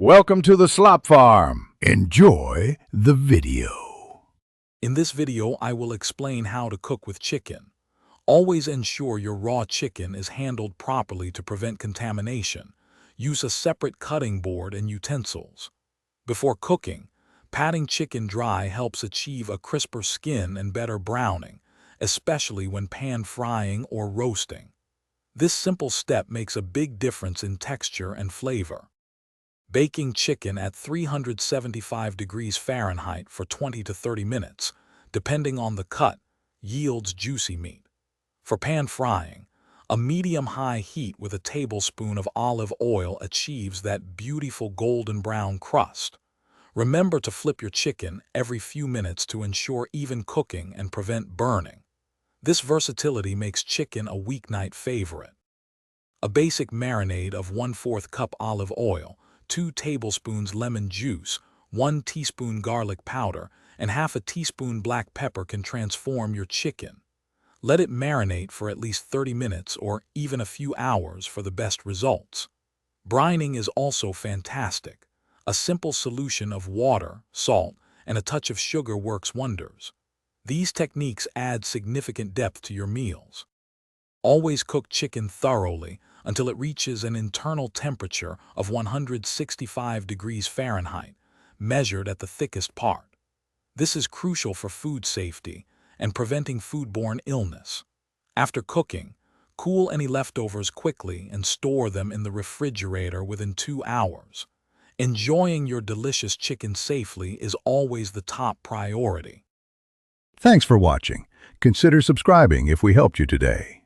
Welcome to the Slop Farm. Enjoy the video. In this video, I will explain how to cook with chicken. Always ensure your raw chicken is handled properly to prevent contamination. Use a separate cutting board and utensils. Before cooking, patting chicken dry helps achieve a crisper skin and better browning, especially when pan frying or roasting. This simple step makes a big difference in texture and flavor. Baking chicken at 375 degrees Fahrenheit for 20 to 30 minutes, depending on the cut, yields juicy meat. For pan frying, a medium-high heat with a tablespoon of olive oil achieves that beautiful golden brown crust. Remember to flip your chicken every few minutes to ensure even cooking and prevent burning. This versatility makes chicken a weeknight favorite. A basic marinade of 1/4 cup olive oil, 2 tablespoons lemon juice, 1 teaspoon garlic powder, and half a teaspoon black pepper can transform your chicken. Let it marinate for at least 30 minutes or even a few hours for the best results. Brining is also fantastic. A simple solution of water, salt, and a touch of sugar works wonders. These techniques add significant depth to your meals. Always cook chicken thoroughly until it reaches an internal temperature of 165 degrees Fahrenheit, measured at the thickest part. This is crucial for food safety and preventing foodborne illness. After cooking, cool any leftovers quickly and store them in the refrigerator within 2 hours. Enjoying your delicious chicken safely is always the top priority. Thanks for watching. Consider subscribing if we helped you today.